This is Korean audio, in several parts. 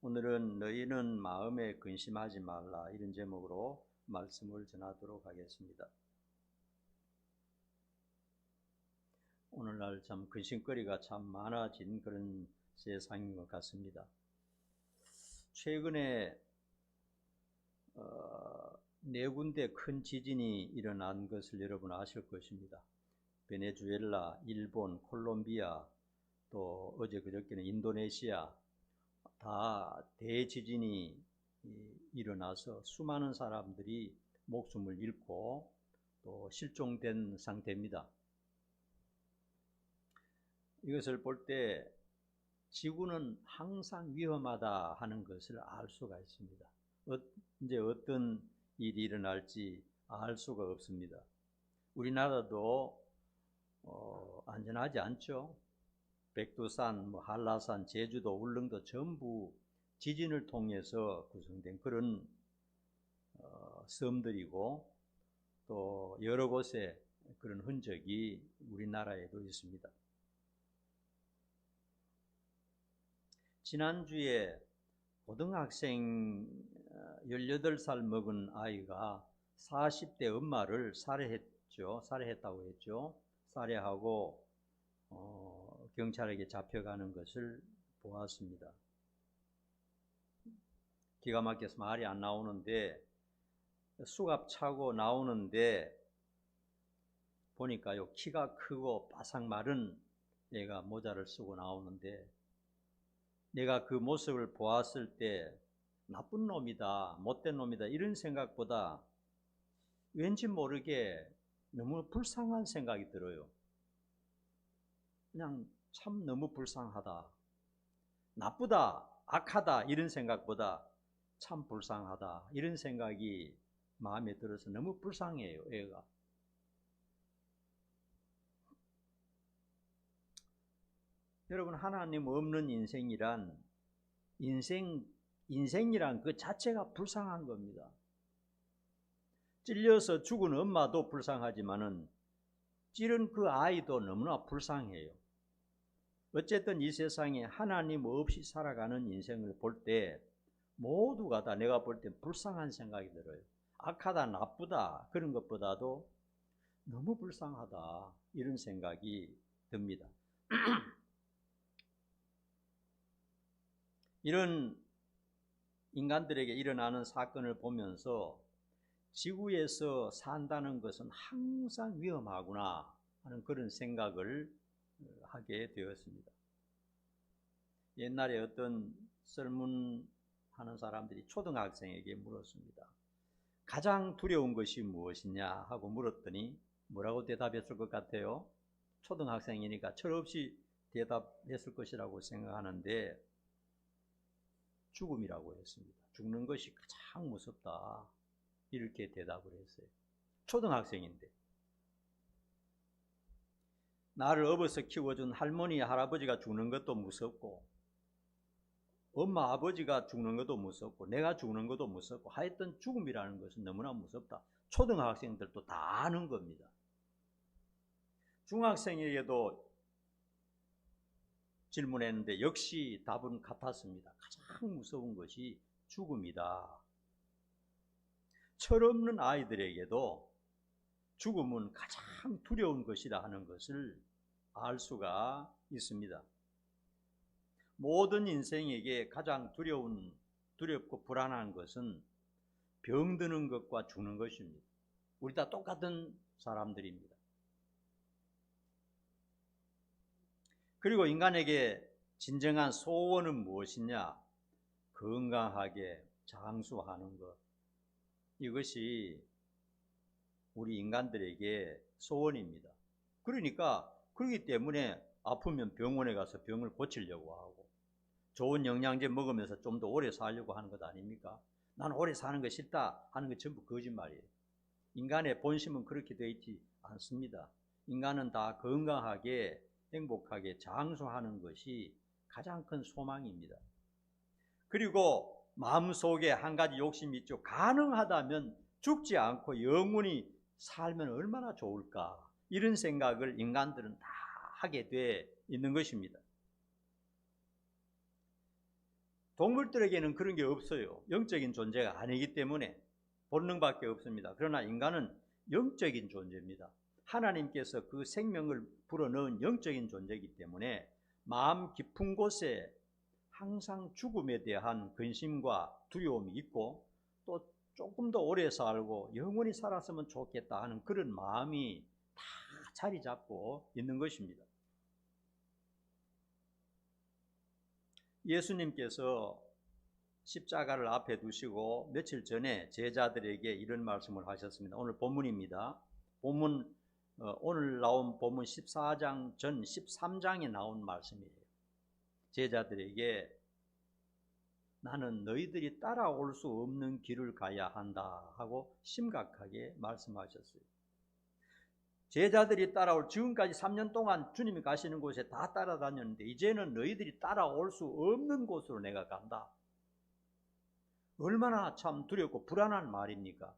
오늘은 너희는 마음에 근심하지 말라 이런 제목으로 말씀을 전하도록 하겠습니다. 오늘날 참 근심거리가 참 많아진 그런 세상인 것 같습니다. 최근에 네 군데 큰 지진이 일어난 것을 여러분 아실 것입니다. 베네수엘라, 일본, 콜롬비아, 또 어제 그저께는 인도네시아 다 대지진이 일어나서 수많은 사람들이 목숨을 잃고 또 실종된 상태입니다. 이것을 볼 때 지구는 항상 위험하다 하는 것을 알 수가 있습니다. 언제 어떤 일이 일어날지 알 수가 없습니다. 우리나라도 안전하지 않죠. 백두산, 한라산, 제주도, 울릉도 전부 지진을 통해서 구성된 그런 섬들이고 또 여러 곳에 그런 흔적이 우리나라에도 있습니다. 지난주에 고등학생 18살 먹은 아이가 40대 엄마를 살해했다고 했죠. 살해하고 경찰에게 잡혀가는 것을 보았습니다. 기가 막혀서 말이 안 나오는데 수갑 차고 나오는데 보니까요, 키가 크고 바싹 마른 애가 모자를 쓰고 나오는데 내가 그 모습을 보았을 때 나쁜 놈이다, 못된 놈이다 이런 생각보다 왠지 모르게 너무 불쌍한 생각이 들어요. 그냥 참 너무 불쌍하다, 나쁘다, 악하다 이런 생각보다 참 불쌍하다 이런 생각이 마음에 들어서 너무 불쌍해요, 애가. 여러분, 하나님 없는 인생이란 그 자체가 불쌍한 겁니다. 찔려서 죽은 엄마도 불쌍하지만은 찌른 그 아이도 너무나 불쌍해요. 어쨌든 이 세상에 하나님 없이 살아가는 인생을 볼 때 모두가 다 내가 볼 때 불쌍한 생각이 들어요. 악하다, 나쁘다 그런 것보다도 너무 불쌍하다 이런 생각이 듭니다. 이런 인간들에게 일어나는 사건을 보면서 지구에서 산다는 것은 항상 위험하구나 하는 그런 생각을 하게 되었습니다. 옛날에 어떤 설문하는 사람들이 초등학생에게 물었습니다. 가장 두려운 것이 무엇이냐 하고 물었더니 뭐라고 대답했을 것 같아요? 초등학생이니까 철없이 대답했을 것이라고 생각하는데 죽음이라고 했습니다. 죽는 것이 가장 무섭다 이렇게 대답을 했어요. 초등학생인데. 나를 업어서 키워준 할머니, 할아버지가 죽는 것도 무섭고 엄마, 아버지가 죽는 것도 무섭고 내가 죽는 것도 무섭고 하여튼 죽음이라는 것은 너무나 무섭다. 초등학생들도 다 아는 겁니다. 중학생에게도 질문했는데 역시 답은 같았습니다. 가장 무서운 것이 죽음이다. 철없는 아이들에게도 죽음은 가장 두려운 것이다 하는 것을 알 수가 있습니다. 모든 인생에게 가장 두렵고 불안한 것은 병드는 것과 죽는 것입니다. 우리 다 똑같은 사람들입니다. 그리고 인간에게 진정한 소원은 무엇이냐? 건강하게 장수하는 것. 이것이 우리 인간들에게 소원입니다. 그렇기 때문에 아프면 병원에 가서 병을 고치려고 하고 좋은 영양제 먹으면서 좀 더 오래 살려고 하는 것 아닙니까? 나는 오래 사는 거 싫다 하는 거 전부 거짓말이에요. 인간의 본심은 그렇게 되어 있지 않습니다. 인간은 다 건강하게 행복하게 장수하는 것이 가장 큰 소망입니다. 그리고 마음속에 한 가지 욕심이 있죠. 가능하다면 죽지 않고 영원히 살면 얼마나 좋을까 이런 생각을 인간들은 다 하게 돼 있는 것입니다. 동물들에게는 그런 게 없어요. 영적인 존재가 아니기 때문에 본능밖에 없습니다. 그러나 인간은 영적인 존재입니다. 하나님께서 그 생명을 불어넣은 영적인 존재이기 때문에 마음 깊은 곳에 항상 죽음에 대한 근심과 두려움이 있고, 또 조금 더 오래 살고 영원히 살았으면 좋겠다 하는 그런 마음이 다 자리 잡고 있는 것입니다. 예수님께서 십자가를 앞에 두시고 며칠 전에 제자들에게 이런 말씀을 하셨습니다. 오늘 본문입니다. 오늘 나온 본문 14장 전 13장에 나온 말씀이에요. 제자들에게 나는 너희들이 따라올 수 없는 길을 가야 한다 하고 심각하게 말씀하셨어요. 제자들이 지금까지 3년 동안 주님이 가시는 곳에 다 따라다녔는데 이제는 너희들이 따라올 수 없는 곳으로 내가 간다. 얼마나 참 두렵고 불안한 말입니까?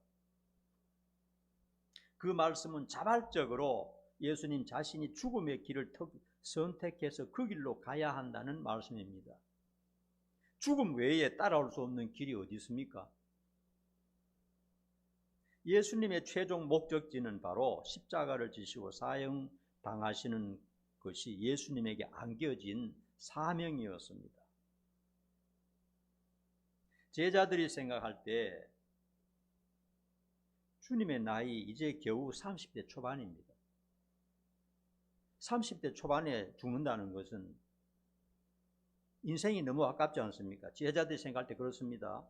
그 말씀은 자발적으로 예수님 자신이 죽음의 길을 선택해서 그 길로 가야 한다는 말씀입니다. 죽음 외에 따라올 수 없는 길이 어디 있습니까? 예수님의 최종 목적지는 바로 십자가를 지시고 사형 당하시는 것이 예수님에게 안겨진 사명이었습니다. 제자들이 생각할 때 주님의 나이 이제 겨우 30대 초반입니다. 30대 초반에 죽는다는 것은 인생이 너무 아깝지 않습니까? 제자들이 생각할 때 그렇습니다.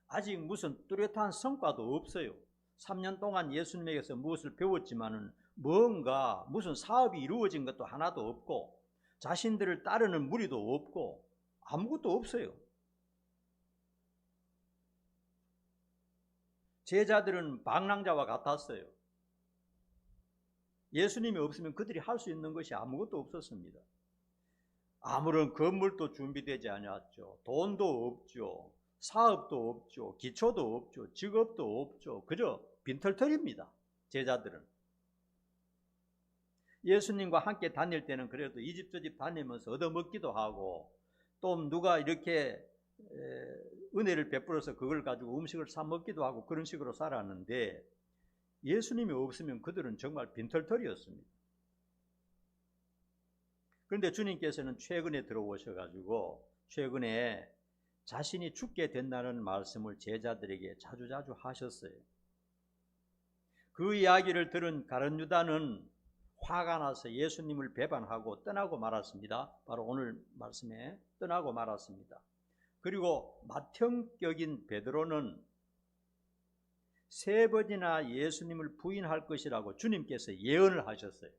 아직 무슨 뚜렷한 성과도 없어요. 3년 동안 예수님에게서 무엇을 배웠지만은 뭔가 무슨 사업이 이루어진 것도 하나도 없고 자신들을 따르는 무리도 없고 아무것도 없어요. 제자들은 방랑자와 같았어요. 예수님이 없으면 그들이 할 수 있는 것이 아무것도 없었습니다. 아무런 건물도 준비되지 않았죠. 돈도 없죠. 사업도 없죠. 기초도 없죠. 직업도 없죠. 그저 빈털털입니다. 제자들은. 예수님과 함께 다닐 때는 그래도 이 집 저 집 다니면서 얻어먹기도 하고, 또 누가 이렇게 은혜를 베풀어서 그걸 가지고 음식을 사 먹기도 하고 그런 식으로 살았는데, 예수님이 없으면 그들은 정말 빈털털이었습니다. 그런데 주님께서는 최근에 들어오셔가지고 최근에 자신이 죽게 된다는 말씀을 제자들에게 자주자주 하셨어요. 그 이야기를 들은 가룟 유다는 화가 나서 예수님을 배반하고 떠나고 말았습니다. 바로 오늘 말씀에 떠나고 말았습니다. 그리고 맏형격인 베드로는 3번이나 예수님을 부인할 것이라고 주님께서 예언을 하셨어요.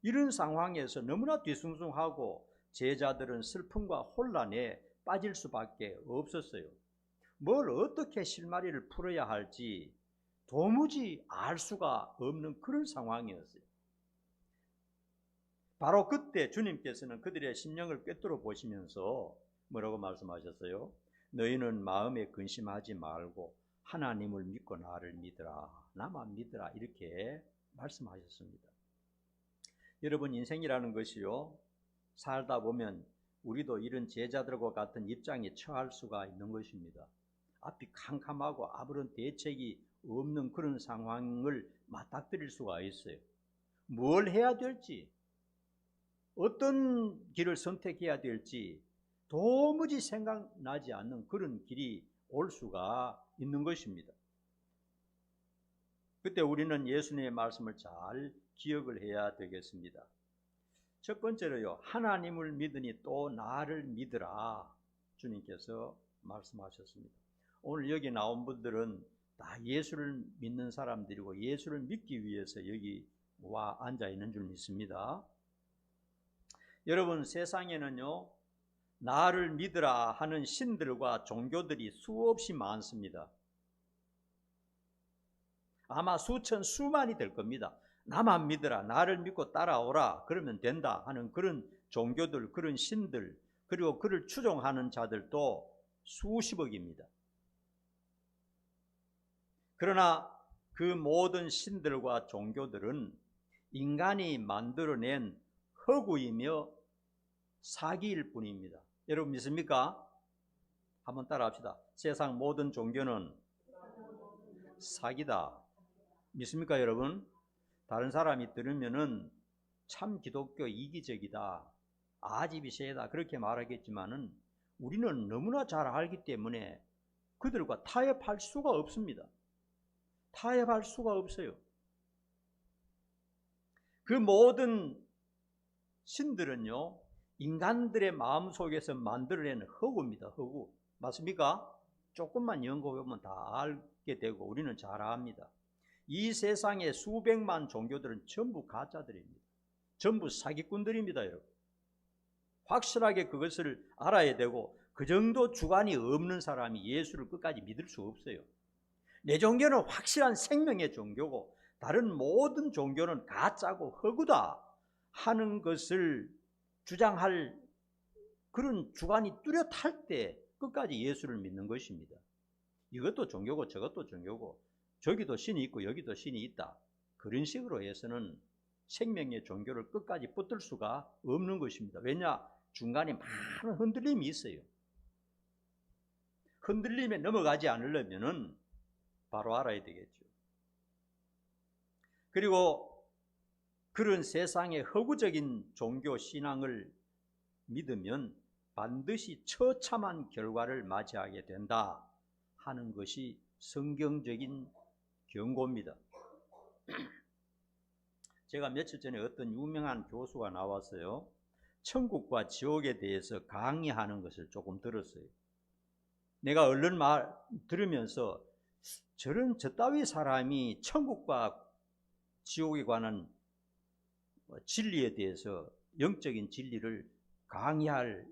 이런 상황에서 너무나 뒤숭숭하고 제자들은 슬픔과 혼란에 빠질 수밖에 없었어요. 뭘 어떻게 실마리를 풀어야 할지 도무지 알 수가 없는 그런 상황이었어요. 바로 그때 주님께서는 그들의 심령을 꿰뚫어 보시면서 뭐라고 말씀하셨어요? 너희는 마음에 근심하지 말고 하나님을 믿고 나를 믿으라, 나만 믿으라, 이렇게 말씀하셨습니다. 여러분, 인생이라는 것이요, 살다 보면 우리도 이런 제자들과 같은 입장에 처할 수가 있는 것입니다. 앞이 캄캄하고 아무런 대책이 없는 그런 상황을 맞닥뜨릴 수가 있어요. 뭘 해야 될지, 어떤 길을 선택해야 될지 도무지 생각나지 않는 그런 길이 올 수가 있는 것입니다. 그때 우리는 예수님의 말씀을 잘 기억을 해야 되겠습니다. 첫 번째로요, 하나님을 믿으니 또 나를 믿으라, 주님께서 말씀하셨습니다. 오늘 여기 나온 분들은 다 예수를 믿는 사람들이고 예수를 믿기 위해서 여기 와 앉아 있는 줄 믿습니다. 여러분, 세상에는요, 나를 믿으라 하는 신들과 종교들이 수없이 많습니다. 아마 수천 수만이 될 겁니다. 나만 믿으라, 나를 믿고 따라오라, 그러면 된다 하는 그런 종교들, 그런 신들, 그리고 그를 추종하는 자들도 수십억입니다. 그러나 그 모든 신들과 종교들은 인간이 만들어낸 허구이며 사기일 뿐입니다. 여러분 믿습니까? 한번 따라합시다. 세상 모든 종교는 사기다. 믿습니까, 여러분? 다른 사람이 들으면은 참 기독교 이기적이다, 아집이 세다 그렇게 말하겠지만은 우리는 너무나 잘 알기 때문에 그들과 타협할 수가 없습니다. 타협할 수가 없어요. 그 모든 신들은요, 인간들의 마음속에서 만들어낸 허구입니다. 허구. 맞습니까? 조금만 연구해보면 다 알게 되고 우리는 잘 압니다. 이 세상의 수백만 종교들은 전부 가짜들입니다. 전부 사기꾼들입니다, 여러분. 확실하게 그것을 알아야 되고 그 정도 주관이 없는 사람이 예수를 끝까지 믿을 수 없어요. 내 종교는 확실한 생명의 종교고 다른 모든 종교는 가짜고 허구다 하는 것을 주장할 그런 주관이 뚜렷할 때 끝까지 예수를 믿는 것입니다. 이것도 종교고 저것도 종교고 저기도 신이 있고 여기도 신이 있다, 그런 식으로 해서는 생명의 종교를 끝까지 붙들 수가 없는 것입니다. 왜냐? 중간에 많은 흔들림이 있어요. 흔들림에 넘어가지 않으려면은 바로 알아야 되겠죠. 그리고 그런 세상의 허구적인 종교 신앙을 믿으면 반드시 처참한 결과를 맞이하게 된다 하는 것이 성경적인 경고입니다. 제가 며칠 전에 어떤 유명한 교수가 나왔어요. 천국과 지옥에 대해서 강의하는 것을 조금 들었어요. 내가 얼른 말 들으면서 저 따위 사람이 천국과 지옥에 관한 진리에 대해서 영적인 진리를 강의할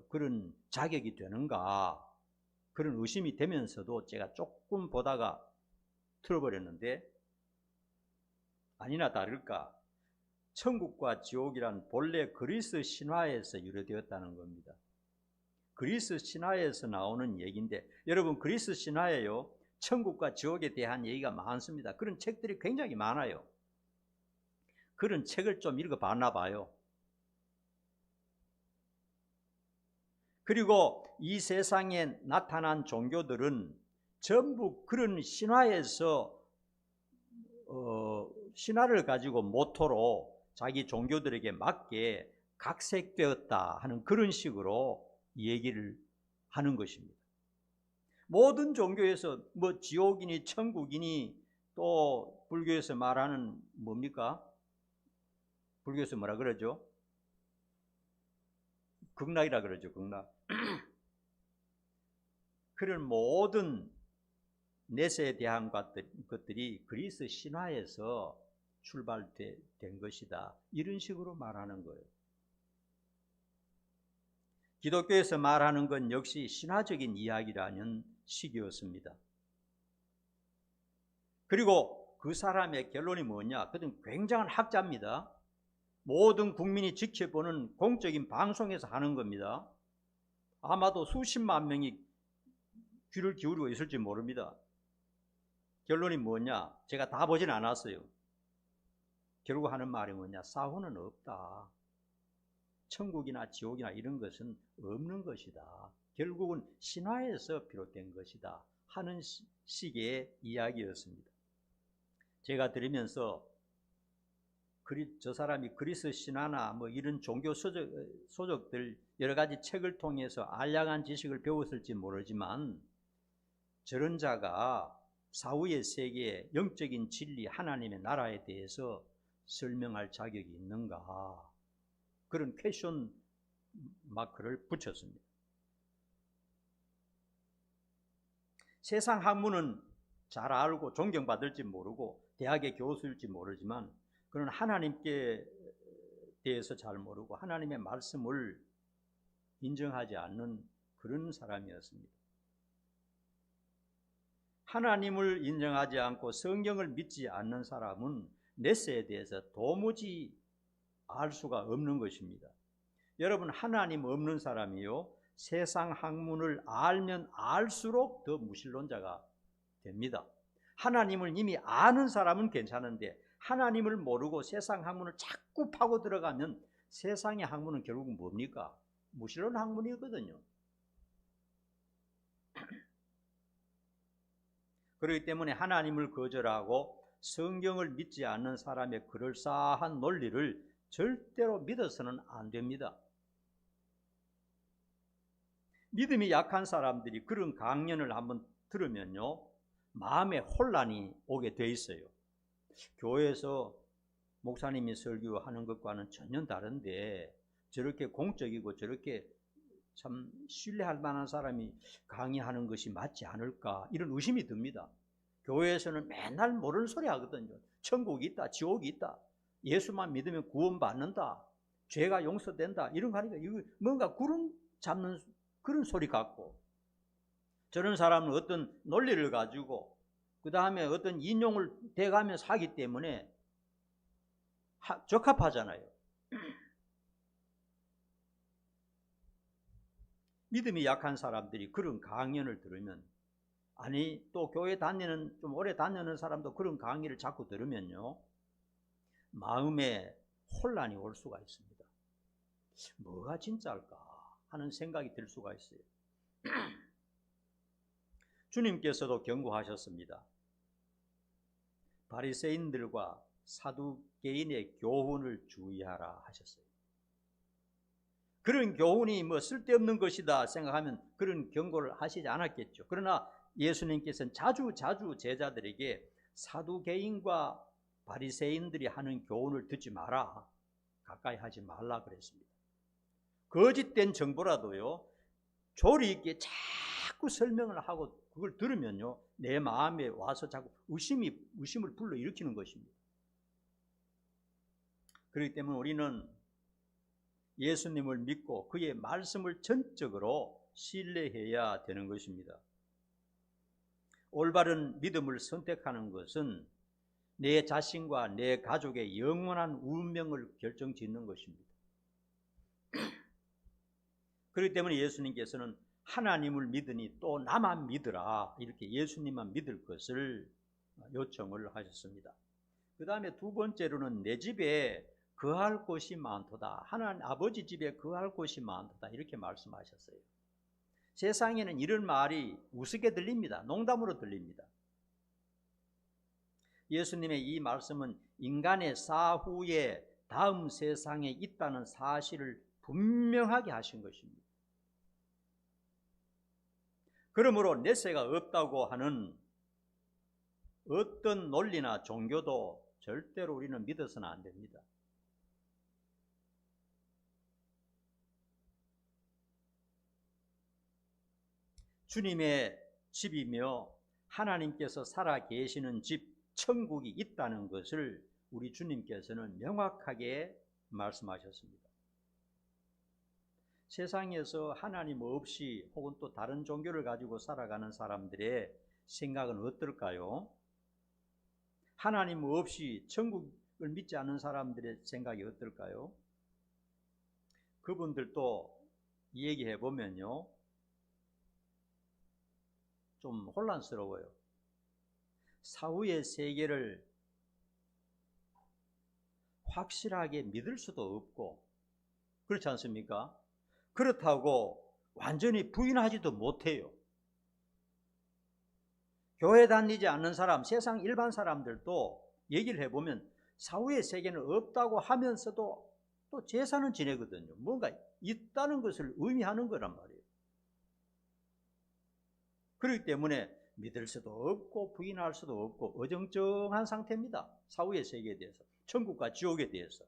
그런 자격이 되는가, 그런 의심이 되면서도 제가 조금 보다가 틀어버렸는데, 아니나 다를까 천국과 지옥이란 본래 그리스 신화에서 유래되었다는 겁니다. 그리스 신화에서 나오는 얘기인데, 여러분 그리스 신화에요 천국과 지옥에 대한 얘기가 많습니다. 그런 책들이 굉장히 많아요. 그런 책을 좀 읽어봤나 봐요. 그리고 이 세상에 나타난 종교들은 전부 그런 신화에서 신화를 가지고 모토로 자기 종교들에게 맞게 각색되었다 하는 그런 식으로 얘기를 하는 것입니다. 모든 종교에서 뭐 지옥이니 천국이니 또 불교에서 말하는 뭡니까? 불교에서 뭐라 그러죠? 극락이라 그러죠. 극락. 그런 모든 내세에 대한 것들이 그리스 신화에서 출발된 것이다, 이런 식으로 말하는 거예요. 기독교에서 말하는 건 역시 신화적인 이야기라는 식이었습니다. 그리고 그 사람의 결론이 뭐냐? 그는 굉장한 학자입니다. 모든 국민이 지켜보는 공적인 방송에서 하는 겁니다. 아마도 수십만 명이 귀를 기울이고 있을지 모릅니다. 결론이 뭐냐? 제가 다 보진 않았어요. 결국 하는 말이 뭐냐? 사후는 없다. 천국이나 지옥이나 이런 것은 없는 것이다. 결국은 신화에서 비롯된 것이다 하는 식의 이야기였습니다. 제가 들으면서 저 사람이 그리스 신화나 뭐 이런 종교 소적들 여러 가지 책을 통해서 알량한 지식을 배웠을지 모르지만, 저런 자가 사후의 세계의 영적인 진리 하나님의 나라에 대해서 설명할 자격이 있는가, 그런 퀘션 마크를 붙였습니다. 세상 학문은 잘 알고 존경받을지 모르고 대학의 교수일지 모르지만 그는 하나님께 대해서 잘 모르고 하나님의 말씀을 인정하지 않는 그런 사람이었습니다. 하나님을 인정하지 않고 성경을 믿지 않는 사람은 내세에 대해서 도무지 알 수가 없는 것입니다. 여러분, 하나님 없는 사람이요, 세상 학문을 알면 알수록 더 무신론자가 됩니다. 하나님을 이미 아는 사람은 괜찮은데 하나님을 모르고 세상 학문을 자꾸 파고 들어가면 세상의 학문은 결국은 뭡니까? 무신론 학문이거든요. 그렇기 때문에 하나님을 거절하고 성경을 믿지 않는 사람의 그럴싸한 논리를 절대로 믿어서는 안 됩니다. 믿음이 약한 사람들이 그런 강연을 한번 들으면요, 마음에 혼란이 오게 돼 있어요. 교회에서 목사님이 설교하는 것과는 전혀 다른데 저렇게 공적이고 저렇게 참 신뢰할 만한 사람이 강의하는 것이 맞지 않을까, 이런 의심이 듭니다. 교회에서는 맨날 모르는 소리 하거든요. 천국이 있다, 지옥이 있다, 예수만 믿으면 구원받는다, 죄가 용서된다, 이런 거 하니까 이거 뭔가 구름 잡는 그런 소리 같고, 저런 사람은 어떤 논리를 가지고 그 다음에 어떤 인용을 대가면서 하기 때문에 적합하잖아요. 믿음이 약한 사람들이 그런 강연을 들으면, 아니 또 교회 다니는 좀 오래 다니는 사람도 그런 강의를 자꾸 들으면요, 마음에 혼란이 올 수가 있습니다. 뭐가 진짜일까 하는 생각이 들 수가 있어요. 주님께서도 경고하셨습니다. 바리새인들과 사두개인의 교훈을 주의하라 하셨어요. 그런 교훈이 뭐 쓸데없는 것이다 생각하면 그런 경고를 하시지 않았겠죠. 그러나 예수님께서는 자주 제자들에게 사두개인과 바리새인들이 하는 교훈을 듣지 마라, 가까이 하지 말라 그랬습니다. 거짓된 정보라도요, 조리 있게 자꾸 설명을 하고 그걸 들으면요, 내 마음에 와서 자꾸 의심을 불러일으키는 것입니다. 그렇기 때문에 우리는 예수님을 믿고 그의 말씀을 전적으로 신뢰해야 되는 것입니다. 올바른 믿음을 선택하는 것은 내 자신과 내 가족의 영원한 운명을 결정짓는 것입니다. 그렇기 때문에 예수님께서는 하나님을 믿으니 또 나만 믿으라, 이렇게 예수님만 믿을 것을 요청을 하셨습니다. 그 다음에 두 번째로는 내 집에 거할 곳이 많도다, 하나님 아버지 집에 거할 곳이 많도다, 이렇게 말씀하셨어요. 세상에는 이런 말이 우습게 들립니다. 농담으로 들립니다. 예수님의 이 말씀은 인간의 사후에 다음 세상에 있다는 사실을 분명하게 하신 것입니다. 그러므로 내세가 없다고 하는 어떤 논리나 종교도 절대로 우리는 믿어서는 안 됩니다. 주님의 집이며 하나님께서 살아 계시는 집, 천국이 있다는 것을 우리 주님께서는 명확하게 말씀하셨습니다. 세상에서 하나님 없이 혹은 또 다른 종교를 가지고 살아가는 사람들의 생각은 어떨까요? 하나님 없이 천국을 믿지 않는 사람들의 생각이 어떨까요? 그분들도 얘기해 보면요, 좀 혼란스러워요. 사후의 세계를 확실하게 믿을 수도 없고, 그렇지 않습니까? 그렇다고 완전히 부인하지도 못해요. 교회 다니지 않는 사람, 세상 일반 사람들도 얘기를 해보면 사후의 세계는 없다고 하면서도 또 제사는 지내거든요. 뭔가 있다는 것을 의미하는 거란 말이에요. 그렇기 때문에 믿을 수도 없고 부인할 수도 없고 어정쩡한 상태입니다. 사후의 세계에 대해서, 천국과 지옥에 대해서.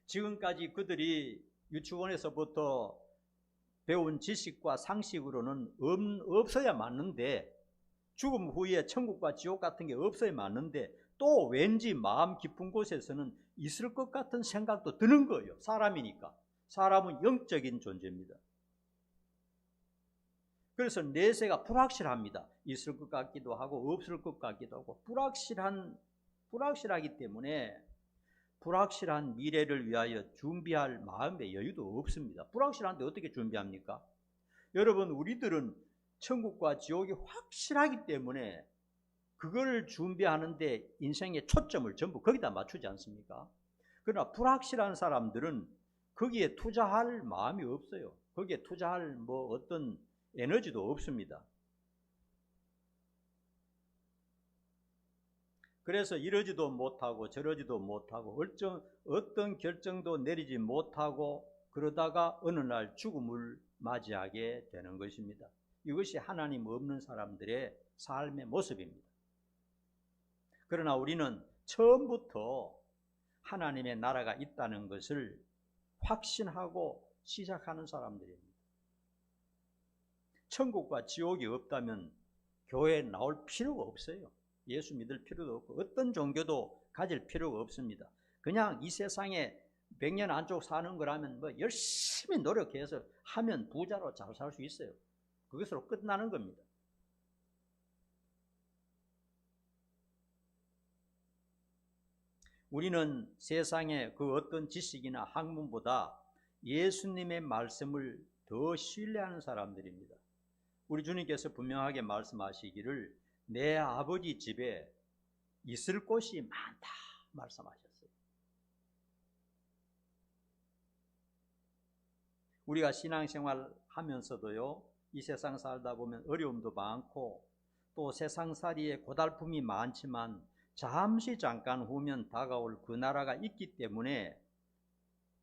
지금까지 그들이 유치원에서부터 배운 지식과 상식으로는 없어야 맞는데, 죽음 후에 천국과 지옥 같은 게 없어야 맞는데, 또 왠지 마음 깊은 곳에서는 있을 것 같은 생각도 드는 거예요. 사람이니까. 사람은 영적인 존재입니다. 그래서 내세가 불확실합니다. 있을 것 같기도 하고 없을 것 같기도 하고, 불확실하기 때문에 불확실한 미래를 위하여 준비할 마음의 여유도 없습니다. 불확실한데 어떻게 준비합니까? 여러분, 우리들은 천국과 지옥이 확실하기 때문에 그걸 준비하는데 인생의 초점을 전부 거기다 맞추지 않습니까? 그러나 불확실한 사람들은 거기에 투자할 마음이 없어요. 거기에 투자할 어떤 에너지도 없습니다. 그래서 이러지도 못하고 저러지도 못하고 어떤 결정도 내리지 못하고 그러다가 어느 날 죽음을 맞이하게 되는 것입니다. 이것이 하나님 없는 사람들의 삶의 모습입니다. 그러나 우리는 처음부터 하나님의 나라가 있다는 것을 확신하고 시작하는 사람들입니다. 천국과 지옥이 없다면 교회에 나올 필요가 없어요. 예수 믿을 필요도 없고 어떤 종교도 가질 필요가 없습니다. 그냥 이 세상에 100년 안쪽 사는 거라면 열심히 노력해서 하면 부자로 잘 살 수 있어요. 그것으로 끝나는 겁니다. 우리는 세상의 그 어떤 지식이나 학문보다 예수님의 말씀을 더 신뢰하는 사람들입니다. 우리 주님께서 분명하게 말씀하시기를 내 아버지 집에 있을 곳이 많다 말씀하셨어요. 우리가 신앙생활 하면서도요, 이 세상 살다 보면 어려움도 많고 또 세상살이에 고달픔이 많지만 잠시 잠깐 후면 다가올 그 나라가 있기 때문에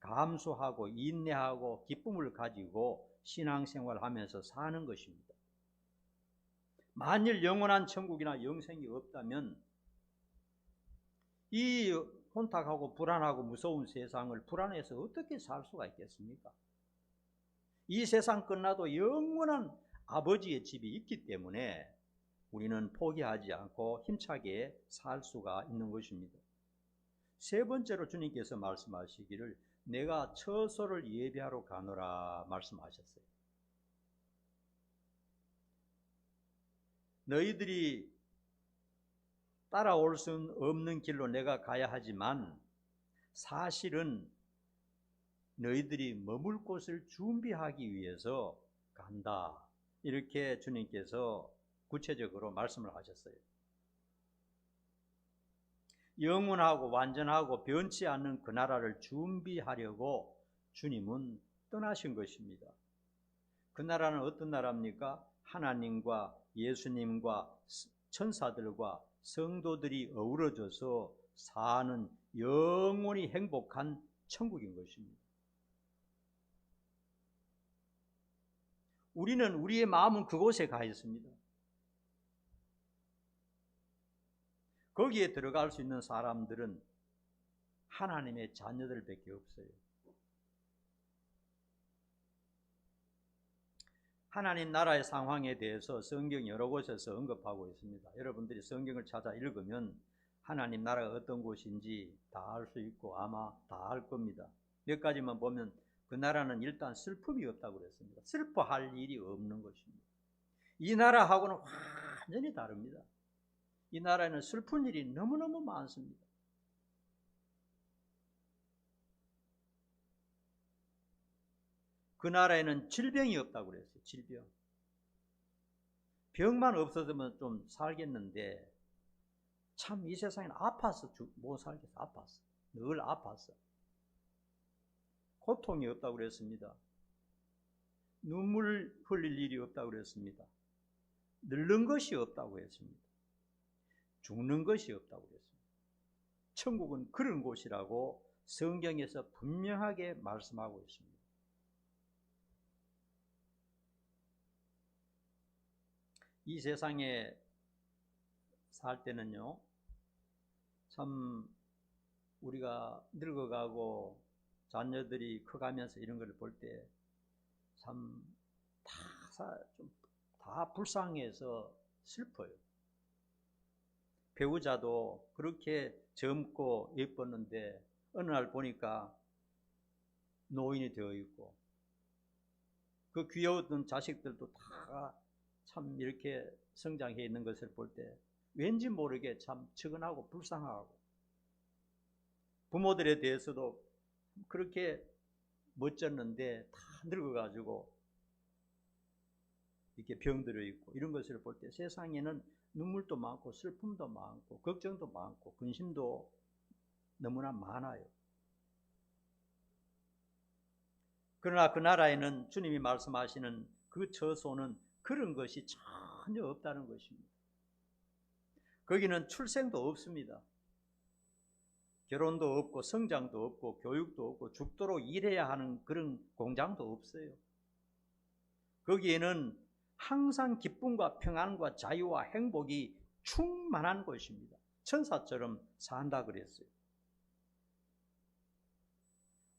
감수하고 인내하고 기쁨을 가지고 신앙생활 하면서 사는 것입니다. 만일 영원한 천국이나 영생이 없다면 이 혼탁하고 불안하고 무서운 세상을 불안해서 어떻게 살 수가 있겠습니까? 이 세상 끝나도 영원한 아버지의 집이 있기 때문에 우리는 포기하지 않고 힘차게 살 수가 있는 것입니다. 세 번째로 주님께서 말씀하시기를 내가 처소를 예비하러 가노라 말씀하셨어요. 너희들이 따라올 수 없는 길로 내가 가야 하지만 사실은 너희들이 머물 곳을 준비하기 위해서 간다. 이렇게 주님께서 구체적으로 말씀을 하셨어요. 영원하고 완전하고 변치 않는 그 나라를 준비하려고 주님은 떠나신 것입니다. 그 나라는 어떤 나라입니까? 하나님과 예수님과 천사들과 성도들이 어우러져서 사는 영원히 행복한 천국인 것입니다. 우리는 우리의 마음은 그곳에 가 있습니다. 거기에 들어갈 수 있는 사람들은 하나님의 자녀들밖에 없어요. 하나님 나라의 상황에 대해서 성경 여러 곳에서 언급하고 있습니다. 여러분들이 성경을 찾아 읽으면 하나님 나라가 어떤 곳인지 다 알 수 있고 아마 다 알 겁니다. 몇 가지만 보면 그 나라는 일단 슬픔이 없다고 그랬습니다. 슬퍼할 일이 없는 것입니다. 이 나라하고는 완전히 다릅니다. 이 나라에는 슬픈 일이 너무너무 많습니다. 그 나라에는 질병이 없다고 그랬어요. 질병. 병만 없어지면 좀 살겠는데 참 이 세상에는 아파서 못 살겠어. 아팠어. 늘 아팠어. 고통이 없다고 그랬습니다. 눈물 흘릴 일이 없다고 그랬습니다. 늙는 것이 없다고 했습니다. 죽는 것이 없다고 그랬습니다. 천국은 그런 곳이라고 성경에서 분명하게 말씀하고 있습니다. 이 세상에 살 때는요, 참 우리가 늙어가고 자녀들이 커가면서 이런 걸 볼 때 참 다 불쌍해서 슬퍼요. 배우자도 그렇게 젊고 예뻤는데 어느 날 보니까 노인이 되어 있고 그 귀여웠던 자식들도 다 참 이렇게 성장해 있는 것을 볼 때 왠지 모르게 참 측은하고 불쌍하고 부모들에 대해서도 그렇게 멋졌는데 다 늙어가지고 이렇게 병들어 있고 이런 것을 볼 때 세상에는 눈물도 많고 슬픔도 많고 걱정도 많고 근심도 너무나 많아요. 그러나 그 나라에는 주님이 말씀하시는 그 처소는 그런 것이 전혀 없다는 것입니다. 거기는 출생도 없습니다. 결혼도 없고 성장도 없고 교육도 없고 죽도록 일해야 하는 그런 공장도 없어요. 거기에는 항상 기쁨과 평안과 자유와 행복이 충만한 곳입니다. 천사처럼 산다 그랬어요.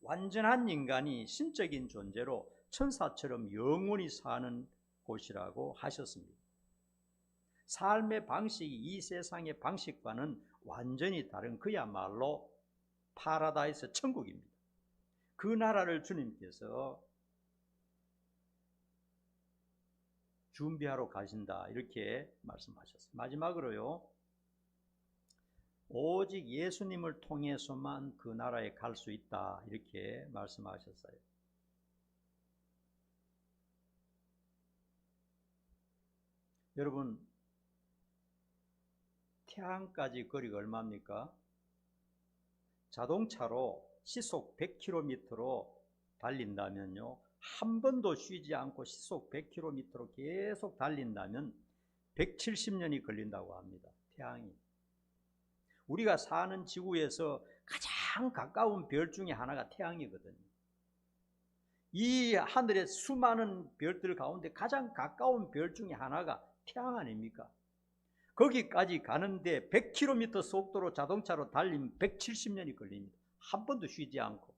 완전한 인간이 신적인 존재로 천사처럼 영원히 사는 곳이라고 하셨습니다. 삶의 방식이 이 세상의 방식과는 완전히 다른 그야말로 파라다이스 천국입니다. 그 나라를 주님께서 준비하러 가신다 이렇게 말씀하셨어요. 마지막으로요, 오직 예수님을 통해서만 그 나라에 갈 수 있다 이렇게 말씀하셨어요. 여러분, 태안까지 거리가 얼마입니까? 자동차로 시속 100km로 달린다면요, 한 번도 쉬지 않고 시속 100km로 계속 달린다면 170년이 걸린다고 합니다. 태양이. 우리가 사는 지구에서 가장 가까운 별 중에 하나가 태양이거든요. 이 하늘의 수많은 별들 가운데 가장 가까운 별 중에 하나가 태양 아닙니까? 거기까지 가는데 100km 속도로 자동차로 달리면 170년이 걸립니다. 한 번도 쉬지 않고.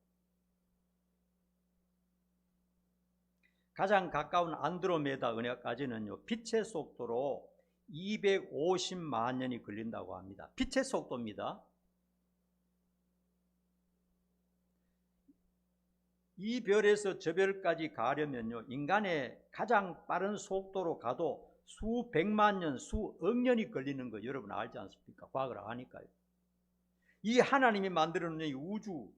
가장 가까운 안드로메다 은하까지는요, 빛의 속도로 250만 년이 걸린다고 합니다. 빛의 속도입니다. 이 별에서 저 별까지 가려면요, 인간의 가장 빠른 속도로 가도 수백만 년, 수억 년이 걸리는 거 여러분 알지 않습니까? 과학을 아니까요. 이 하나님이 만들어 놓은 이 우주,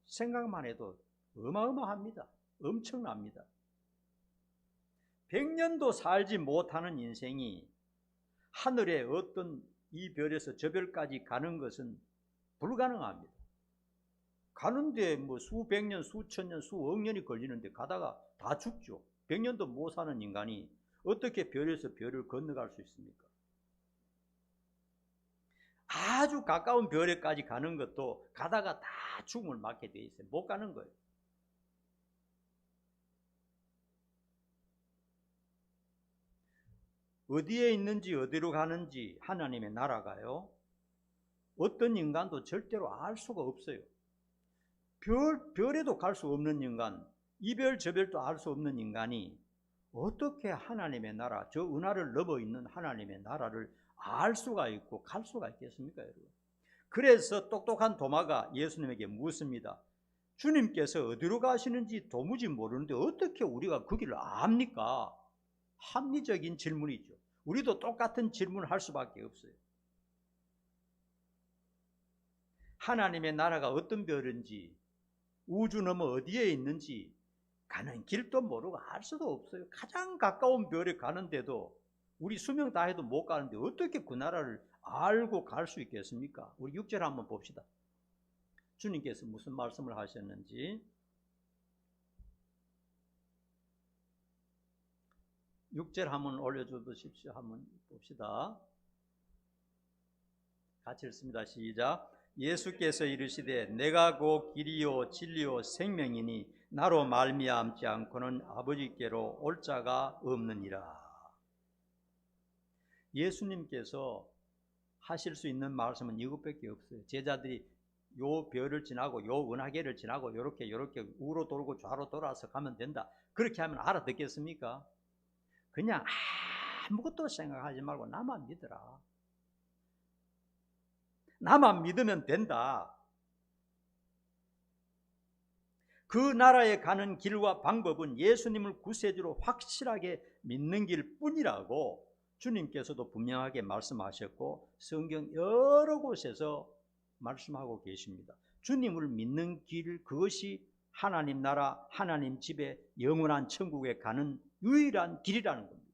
생각만 해도 어마어마합니다. 엄청납니다. 100년도 살지 못하는 인생이 하늘의 어떤 이 별에서 저 별까지 가는 것은 불가능합니다. 가는데 뭐 수백 년, 수천 년, 수억 년이 걸리는데 가다가 다 죽죠. 100년도 못 사는 인간이 어떻게 별에서 별을 건너갈 수 있습니까? 아주 가까운 별에까지 가는 것도 가다가 다 죽음을 맞게 돼 있어요. 못 가는 거예요. 어디에 있는지 어디로 가는지 하나님의 나라가요, 어떤 인간도 절대로 알 수가 없어요. 별에도 갈 수 없는 인간, 이 별 저 별도 알 수 없는 인간이 어떻게 하나님의 나라, 저 은하를 넘어 있는 하나님의 나라를 알 수가 있고 갈 수가 있겠습니까, 여러분? 그래서 똑똑한 도마가 예수님에게 묻습니다. 주님께서 어디로 가시는지 도무지 모르는데 어떻게 우리가 그 길을 압니까? 합리적인 질문이죠. 우리도 똑같은 질문을 할 수밖에 없어요. 하나님의 나라가 어떤 별인지, 우주 너머 어디에 있는지 가는 길도 모르고 알 수도 없어요. 가장 가까운 별에 가는데도 우리 수명 다 해도 못 가는데 어떻게 그 나라를 알고 갈 수 있겠습니까? 우리 6절 한번 봅시다. 주님께서 무슨 말씀을 하셨는지. 6절 한번 올려주십시오. 한번 봅시다. 같이 읽습니다. 시작. 예수께서 이르시되 내가 곧 길이요 진리요 생명이니 나로 말미암지 않고는 아버지께로 올 자가 없느니라. 예수님께서 하실 수 있는 말씀은 이것밖에 없어요. 제자들이 요 별을 지나고 요 은하계를 지나고 요렇게 우로 돌고 좌로 돌아서 가면 된다, 그렇게 하면 알아듣겠습니까? 그냥 아무것도 생각하지 말고 나만 믿어라. 나만 믿으면 된다. 그 나라에 가는 길과 방법은 예수님을 구세주로 확실하게 믿는 길 뿐이라고 주님께서도 분명하게 말씀하셨고 성경 여러 곳에서 말씀하고 계십니다. 주님을 믿는 길, 그것이 하나님 나라, 하나님 집에 영원한 천국에 가는 유일한 길이라는 겁니다.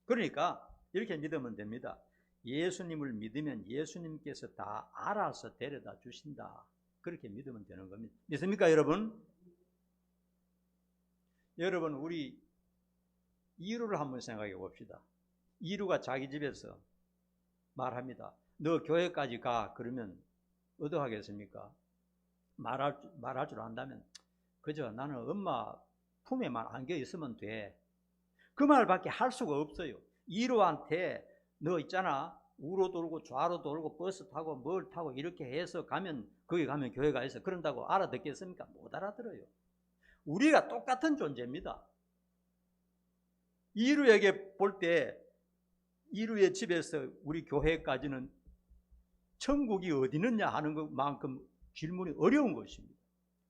그러니까 이렇게 믿으면 됩니다. 예수님을 믿으면 예수님께서 다 알아서 데려다 주신다. 그렇게 믿으면 되는 겁니다. 믿습니까, 여러분? 여러분, 우리 이루를 한번 생각해 봅시다. 이루가 자기 집에서 말합니다. 너 교회까지 가. 그러면 어떡하겠습니까? 말할 줄 안다면 그저 나는 엄마 품에만 안겨 있으면 돼. 그 말밖에 할 수가 없어요. 이루한테 너 있잖아, 우로 돌고 좌로 돌고 버스 타고 뭘 타고 이렇게 해서 가면, 거기 가면 교회가 있어. 그런다고 알아듣겠습니까? 못 알아들어요. 우리가 똑같은 존재입니다. 이루에게 볼 때 이루의 집에서 우리 교회까지는 천국이 어디 있느냐 하는 것만큼 질문이 어려운 것입니다.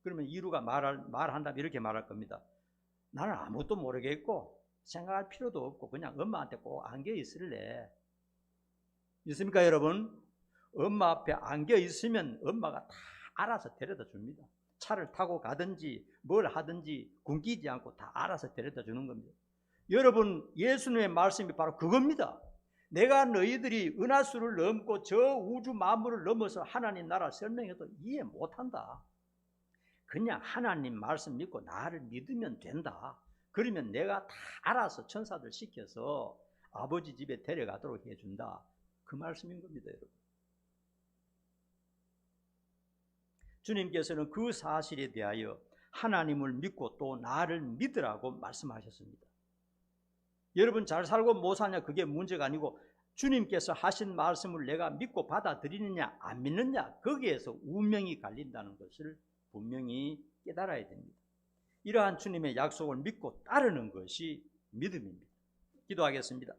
그러면 이루가 말한다면 이렇게 말할 겁니다. 나는 아무것도 모르겠고 생각할 필요도 없고 그냥 엄마한테 꼭 안겨 있을래. 있습니까, 여러분? 엄마 앞에 안겨 있으면 엄마가 다 알아서 데려다 줍니다. 차를 타고 가든지 뭘 하든지 굶기지 않고 다 알아서 데려다 주는 겁니다. 여러분, 예수님의 말씀이 바로 그겁니다. 내가 너희들이 은하수를 넘고 저 우주 만물을 넘어서 하나님 나라 설명해도 이해 못한다. 그냥 하나님 말씀 믿고 나를 믿으면 된다. 그러면 내가 다 알아서 천사들 시켜서 아버지 집에 데려가도록 해준다. 그 말씀인 겁니다, 여러분. 주님께서는 그 사실에 대하여 하나님을 믿고 또 나를 믿으라고 말씀하셨습니다. 여러분, 잘 살고 못 사냐 그게 문제가 아니고 주님께서 하신 말씀을 내가 믿고 받아들이느냐 안 믿느냐, 거기에서 운명이 갈린다는 것을 분명히 깨달아야 됩니다. 이러한 주님의 약속을 믿고 따르는 것이 믿음입니다. 기도하겠습니다.